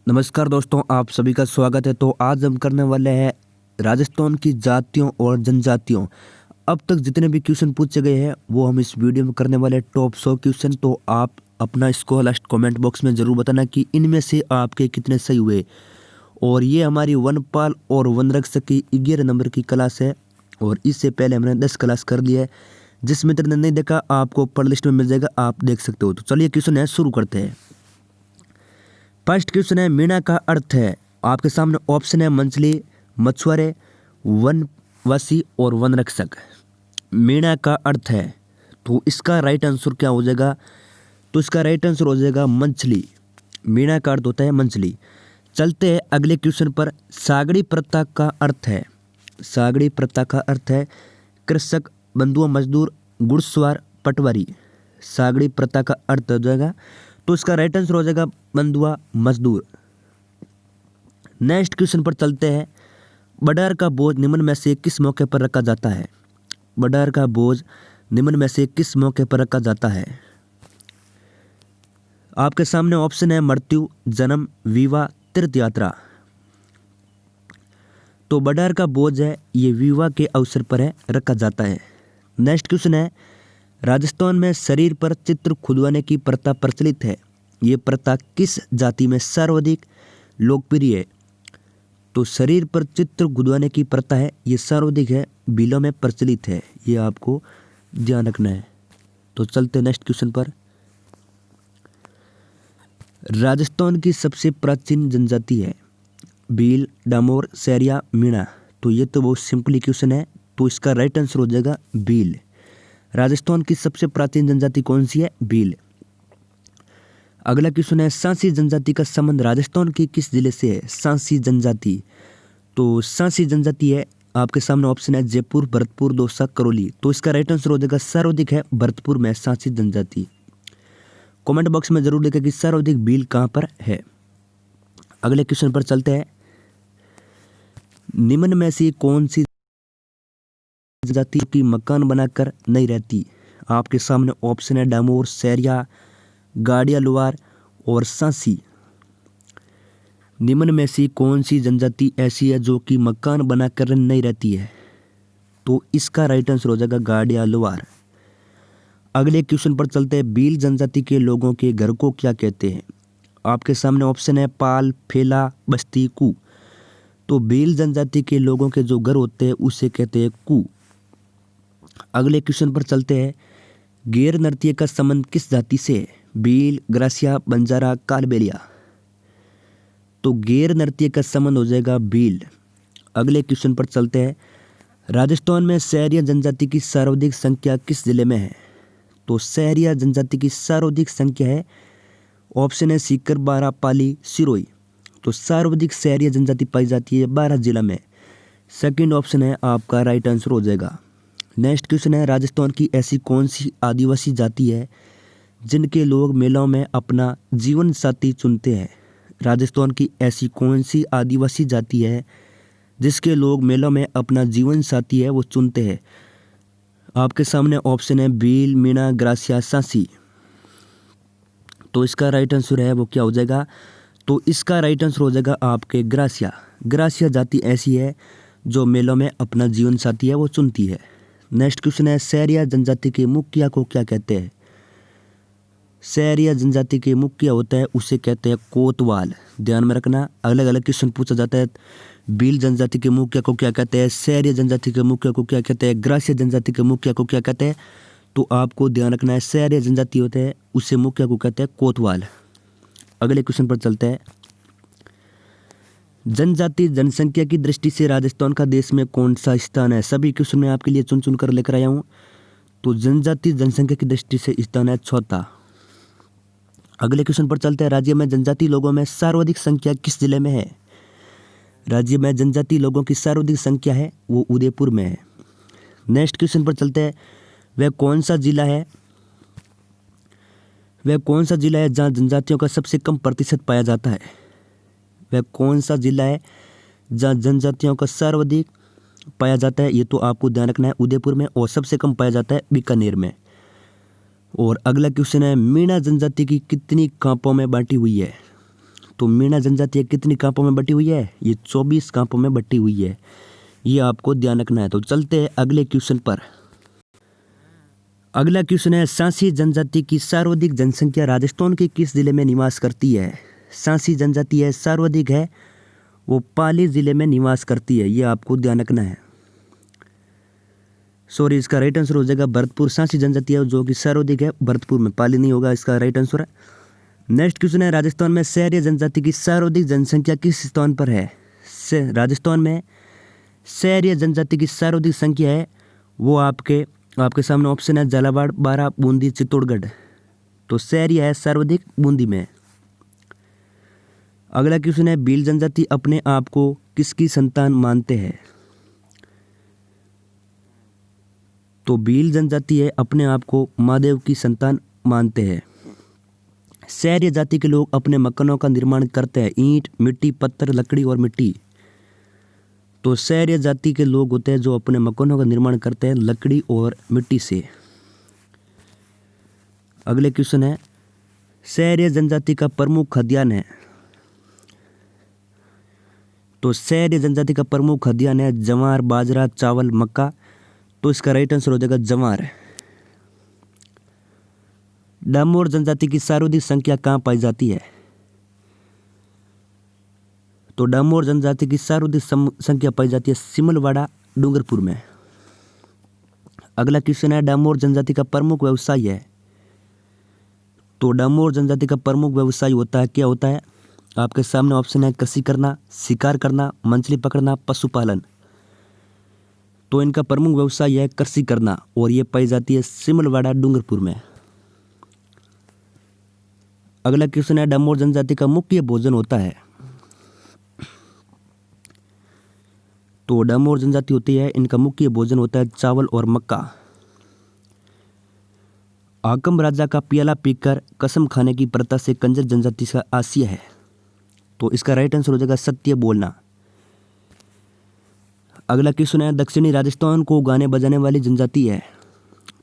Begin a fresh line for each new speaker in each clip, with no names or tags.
नमस्कार दोस्तों, आप सभी का स्वागत है। तो आज हम करने वाले हैं राजस्थान की जातियों और जनजातियों। अब तक जितने भी क्वेश्चन पूछे गए हैं वो हम इस वीडियो में करने वाले हैं टॉप 100 क्वेश्चन। तो आप अपना स्कोर लास्ट कमेंट बॉक्स में ज़रूर बताना कि इनमें से आपके कितने सही हुए। और ये हमारी वनपाल और वनरक्षक की 11 नंबर की क्लास है और इससे पहले हमने 10 क्लास कर लिया है। जिस मित्र ने नहीं देखा आपको ऊपर लिस्ट में मिल जाएगा, आप देख सकते हो। तो चलिए क्वेश्चन है, शुरू करते हैं। फर्स्ट क्वेश्चन है, मीणा का अर्थ है। आपके सामने ऑप्शन है मंचली, मछुआरे, वनवासी और वनरक्षक। मीणा का अर्थ है, तो इसका राइट आंसर क्या हो जाएगा? तो इसका राइट आंसर हो जाएगा मंचली। मीणा का अर्थ होता है मंचली। चलते हैं अगले क्वेश्चन पर। सागड़ी प्रथा का अर्थ है। सागड़ी प्रथा का अर्थ है कृषक, बंधुआ मजदूर, घुड़सवार, पटवारी। सागड़ी प्रथा का अर्थ हो जाएगा, तो इसका राइट आंसर हो जाएगा बंधुआ मजदूर। नेक्स्ट क्वेश्चन पर चलते हैं। बडार का बोझ निम्न में से किस मौके पर रखा जाता है? बडार का बोझ निम्न में से किस मौके पर रखा जाता है? आपके सामने ऑप्शन है मृत्यु, जन्म, विवाह, तीर्थ यात्रा। तो बडार का बोझ है ये विवाह के अवसर पर है रखा जाता है। नेक्स्ट क्वेश्चन है, राजस्थान में शरीर पर चित्र खुदवाने की प्रथा प्रचलित है। ये प्रथा किस जाति में सर्वाधिक लोकप्रिय है? तो शरीर पर चित्र खुदवाने की प्रथा है ये सर्वाधिक है भीलों में प्रचलित है, ये आपको ध्यान रखना है। तो चलते नेक्स्ट क्वेश्चन पर। राजस्थान की सबसे प्राचीन जनजाति है भील, डामोर, सैरिया, मीणा। तो ये तो बहुत सिंपली क्वेश्चन है, तो इसका राइट आंसर हो जाएगा भील। राजस्थान की सबसे प्राचीन जनजाति कौन सी है? भील। अगला क्वेश्चन है, सांसी जनजाति का संबंध राजस्थान की किस जिले से है? सांसी जनजाति, तो सांसी जनजाति है आपके सामने ऑप्शन है जयपुर, भरतपुर, दौसा, करौली। तो इसका राइट आंसर हो जाएगा सर्वाधिक है भरतपुर में सांसी जनजाति। कमेंट बॉक्स में जरूर लिखें कि सर्वाधिक भील कहाँ पर है। अगले क्वेश्चन पर चलते हैं। निम्न में से कौन सी जनजाति की मकान बनाकर नहीं रहती? आपके सामने ऑप्शन है डामोर, सैरिया, गाड़िया लुवार और सांसी। निम्न में से कौन सी जनजाति ऐसी है जो कि मकान बनाकर नहीं रहती है? तो इसका राइट आंसर हो जाएगा गाड़िया लुवार। अगले क्वेश्चन पर चलते हैं। भील जनजाति के लोगों के घर को क्या कहते हैं? आपके सामने ऑप्शन है पाल, फेला, बस्ती, कू। तो भील जनजाति के लोगों के जो घर होते हैं उसे कहते हैं कू। अगले क्वेश्चन पर चलते हैं। गैर नृत्य का संबंध किस जाति से है? भील, ग्रासिया, बंजारा, कालबेलिया। तो गैर नृत्य का संबंध हो जाएगा भील। अगले क्वेश्चन पर चलते हैं। राजस्थान में सहरिया जनजाति की सर्वाधिक संख्या किस जिले में है? तो सहरिया जनजाति की सर्वाधिक संख्या है ऑप्शन है सीकर, बारा, पाली, सिरोही। तो सर्वाधिक सहरिया जनजाति पाई जाती है 12 जिला में। सेकंड ऑप्शन है आपका राइट आंसर हो जाएगा। नेक्स्ट क्वेश्चन है, राजस्थान की ऐसी कौन सी आदिवासी जाति है जिनके लोग मेलों में अपना जीवन साथी चुनते हैं? राजस्थान की ऐसी कौन सी आदिवासी जाति है जिसके लोग मेलों में अपना जीवन साथी है वो चुनते हैं? आपके सामने ऑप्शन है भील, मीणा, ग्रासिया, सांसी। तो इसका राइट आंसर है वो क्या हो जाएगा? तो इसका राइट आंसर हो जाएगा आपके ग्रासिया। ग्रासिया जाति ऐसी है जो मेलों में अपना जीवन साथी है वो चुनती है। नेक्स्ट क्वेश्चन है, सहरिया जनजाति के मुखिया को क्या कहते हैं? सहरिया जनजाति के मुखिया होता है उसे कहते हैं कोतवाल। ध्यान में रखना, अलग अलग क्वेश्चन पूछा जाता है। भील जनजाति के मुखिया को क्या कहते हैं, सहरिया जनजाति के मुखिया को क्या कहते हैं, ग्रासिया जनजाति के मुखिया को क्या कहते हैं? तो आपको ध्यान रखना है सहरिया जनजाति होते हैं उसे मुखिया को कहते हैं कोतवाल। अगले क्वेश्चन पर चलते हैं। जनजाति जनसंख्या की दृष्टि से राजस्थान का देश में कौन सा स्थान है? सभी क्वेश्चन मैं आपके लिए चुन चुन कर लेकर आया हूँ। तो जनजाति जनसंख्या की दृष्टि से स्थान है चौथा। अगले क्वेश्चन पर चलते हैं। राज्य में जनजाति लोगों में सर्वाधिक संख्या किस जिले में है? राज्य में जनजाति लोगों की सर्वाधिक संख्या है वो उदयपुर में है। नेक्स्ट क्वेश्चन पर चलते हैं। वह कौन सा जिला है जहाँ जनजातियों का सबसे कम प्रतिशत पाया जाता है? वह कौन सा जिला है जहाँ जनजातियों का सर्वाधिक पाया जाता है? ये तो आपको ध्यान रखना है उदयपुर में, और सबसे कम पाया जाता है बीकानेर में। और अगला क्वेश्चन है, मीणा जनजाति की कितनी खापों में बांटी हुई है? तो मीणा जनजाति कितनी कांपों में बटी हुई है? ये 24 कांपों में बटी हुई है, ये आपको ध्यान रखना है। तो चलते हैं अगले क्वेश्चन पर। अगला क्वेश्चन है, सांसी जनजाति की सर्वाधिक जनसंख्या राजस्थान के किस जिले में निवास करती है? सांसी जनजाति है सर्वाधिक है, वो पाली जिले में निवास करती है, ये आपको ध्यान रखना है। सॉरी, इसका राइट आंसर हो जाएगा भरतपुर। सांसी जनजाति है जो कि सर्वाधिक है भरतपुर में, पाली नहीं होगा इसका राइट आंसर। नेक्स्ट क्वेश्चन है, राजस्थान में शहरी जनजाति की सर्वाधिक जनसंख्या किस स्थान पर है? राजस्थान में शहरी जनजाति की सर्वाधिक संख्या है, वो आपके सामने ऑप्शन है झालावाड़, बारां, बूंदी, चित्तौड़गढ़। तो शहरी है सर्वाधिक बूंदी में। अगला क्वेश्चन है, भील जनजाति अपने आप को किसकी संतान मानते हैं? तो भील जनजाति है अपने आप को महादेव की संतान मानते हैं। शहरी जाति के लोग अपने मकानों का निर्माण करते हैं ईंट, मिट्टी, पत्थर, लकड़ी और मिट्टी। तो शहरी जाति के लोग होते हैं जो अपने मकानों का निर्माण करते हैं लकड़ी और मिट्टी से। अगले क्वेश्चन है, शहरी जनजाति का प्रमुख खाद्यान्न है? तो शहरी जनजाति का प्रमुख खाद्यान्न है जवार, बाजरा, चावल, मक्का। तो इसका राइट आंसर हो जाएगा जवार। डामोर जनजाति की सर्वाधिक संख्या कहाँ पाई जाती है? तो डामोर जनजाति की सर्वाधिक संख्या पाई जाती है सिमलवाड़ा, डूंगरपुर में। अगला क्वेश्चन है, डामोर जनजाति का प्रमुख व्यवसाय है? तो डामोर जनजाति का प्रमुख व्यवसाय होता है, क्या होता है? आपके सामने ऑप्शन है कृषि करना, शिकार करना, मछली पकड़ना, पशुपालन। तो इनका प्रमुख व्यवसाय है कृषि करना और ये पाई जाती है सिमलवाड़ा, डूंगरपुर में। अगला क्वेश्चन है, डामोर जनजाति का मुख्य भोजन होता है? तो डामोर जनजाति होती है, इनका मुख्य भोजन होता है चावल और मक्का। हाकम राजा का प्याला पीकर कसम खाने की प्रथा से कंजर जनजाति का आशय है। तो इसका राइट आंसर हो जाएगा सत्य बोलना। अगला क्वेश्चन है, दक्षिणी राजस्थान को गाने बजाने वाली जनजाति है?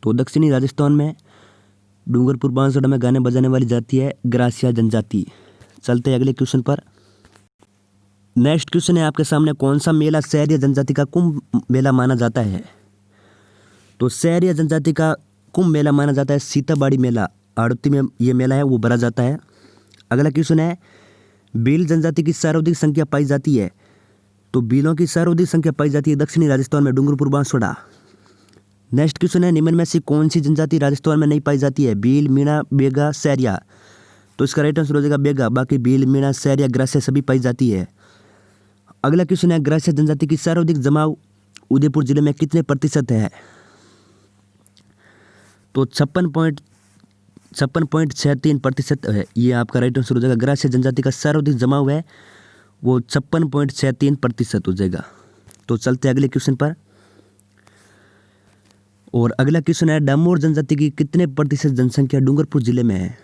तो दक्षिणी राजस्थान में डूंगरपुर, बांसवाड़ा में गाने बजाने वाली जाति है ग्रासिया जनजाति। चलते हैं अगले क्वेश्चन पर। नेक्स्ट क्वेश्चन है, आपके सामने कौन सा मेला शहरी जनजाति का कुंभ मेला माना जाता है? तो शहरी जनजाति का कुंभ मेला माना जाता है सीताबाड़ी मेला, आड़ती में ये मेला है वो भरा जाता है। अगला क्वेश्चन है, भील जनजाति की सर्वाधिक संख्या पाई जाती है? तो भीलों की सर्वाधिक संख्या पाई जाती है दक्षिणी राजस्थान में, डूंगरपुर, बांसवाड़ा। नेक्स्ट क्वेश्चन है, निम्न में से कौन सी जनजाति राजस्थान में नहीं पाई जाती है? भील, मीणा, बेगा, सैरिया। तो इसका राइट आंसर हो जाएगा बेगा। बाकी भील, मीणा, सैरिया, ग्रासिया सभी पाई जाती है। अगला क्वेश्चन है, ग्रासिया जनजाति की सर्वाधिक जमाव उदयपुर जिले में कितने प्रतिशत है? तो 56.63% है, ये आपका राइट आंसर हो जाएगा। ग्रासिया जनजाति का सर्वाधिक जमाव है वो 56.63% हो जाएगा। तो चलते अगले क्वेश्चन पर। और अगला क्वेश्चन है, डामोर जनजाति की कितने प्रतिशत जनसंख्या डूंगरपुर जिले में है?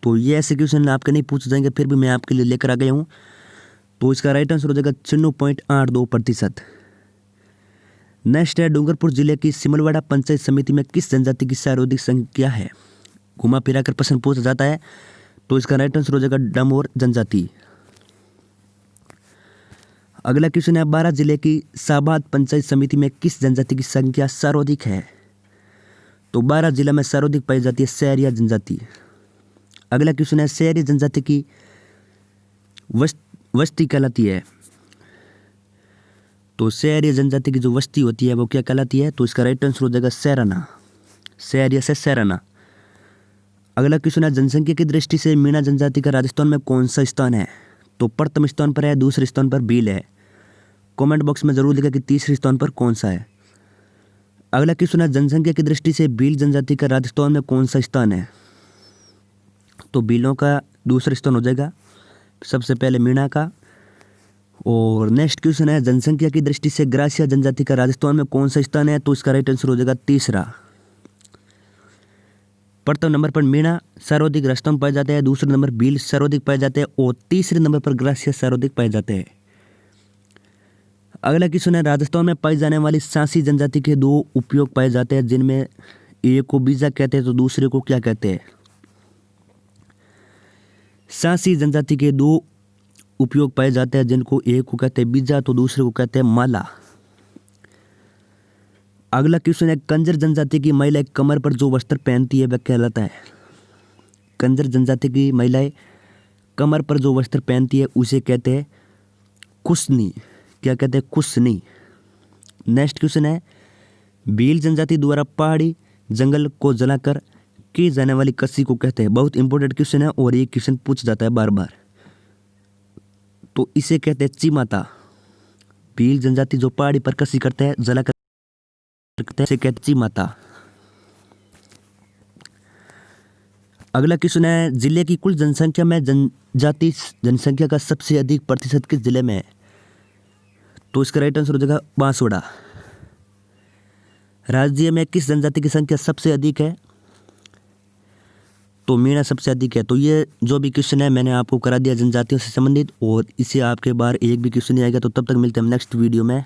तो ये ऐसे क्वेश्चन आपके नहीं पूछे जाएंगे, फिर भी मैं आपके लिए लेकर आ गया हूँ। तो इसका राइट आंसर हो जाएगा 96.82%। नेक्स्ट है, डूंगरपुर जिले की सिमलवाड़ा पंचायत समिति में किस जनजाति की सर्वाधिक संख्या है? घुमा फिरा कर प्रश्न पूछा जाता है। तो इसका राइट आंसर हो जाएगा डामोर जनजाति। अगला क्वेश्चन है, बारां जिले की साबाद पंचायत समिति में किस जनजाति की संख्या सर्वाधिक है? तो बारां जिला में सर्वाधिक पाई जाती है शहरिया जनजाति। अगला क्वेश्चन है, शहरी जनजाति की वस्ती कहलाती है? तो शहरी जनजाति की जो वस्ती होती है वो क्या कहलाती है? तो इसका राइट आंसर हो जाएगा सैराना, शहरिया से सैराना। अगला क्वेश्चन है, जनसंख्या की दृष्टि से मीणा जनजाति का राजस्थान में कौन सा स्थान है? तो प्रथम स्थान पर है, दूसरे स्थान पर भील है। कमेंट बॉक्स में जरूर लिखा कि तीसरे स्थान पर कौन सा है। अगला क्वेश्चन है, जनसंख्या की दृष्टि से भील जनजाति का राजस्थान में कौन सा स्थान है? तो भीलों का दूसरा स्थान हो जाएगा, सबसे पहले मीणा का। और नेक्स्ट क्वेश्चन है, जनसंख्या की दृष्टि से ग्रासिया जनजाति का राजस्थान में कौन सा स्थान है? तो इसका राइट आंसर हो जाएगा तीसरा। प्रथम नंबर पर मीणा सर्वाधिक राजस्थान पाए जाते हैं, दूसरे नंबर भील सर्वाधिक पाए जाते हैं और तीसरे नंबर पर ग्रासिया सर्वाधिक पाए जाते हैं। अगला क्वेश्चन है, राजस्थान में पाई जाने वाली सांसी जनजाति के दो उपयोग पाए जाते हैं, जिनमें एक को बीजा कहते हैं तो दूसरे को क्या कहते हैं? सांसी जनजाति के दो उपयोग पाए जाते हैं, जिनको एक को कहते हैं बीजा तो दूसरे को कहते हैं माला। अगला क्वेश्चन है, कंजर जनजाति की महिलाएं कमर पर जो वस्त्र पहनती है वह कहलाता है। कंजर जनजाति की महिलाएं कमर पर जो वस्त्र पहनती है उसे कहते हैं कुशनी। क्या कहते हैं? कुशनी। नेक्स्ट क्वेश्चन है, भील जनजाति द्वारा पहाड़ी जंगल को जलाकर की जाने वाली कसी को कहते हैं। बहुत इंपॉर्टेंट क्वेश्चन है और ये क्वेश्चन पूछ जाता है बार बार। तो इसे कहते हैं चिमाता। भील जनजाति जो पहाड़ी पर कसी करते हैं, जलाकर करते हैं, इसे कहते हैं चिमाता। अगला क्वेश्चन है, जिले की कुल जनसंख्या में जनजाति जनसंख्या का सबसे अधिक प्रतिशत किस जिले में है? तो इसका राइट आंसर हो जाएगा बांसवाड़ा। राज्य में किस जनजाति की संख्या सबसे अधिक है? तो मीणा सबसे अधिक है। तो ये जो भी क्वेश्चन है मैंने आपको करा दिया जनजातियों से संबंधित, और इसे आपके बार एक भी क्वेश्चन नहीं आएगा। तो तब तक मिलते हैं हम नेक्स्ट वीडियो में।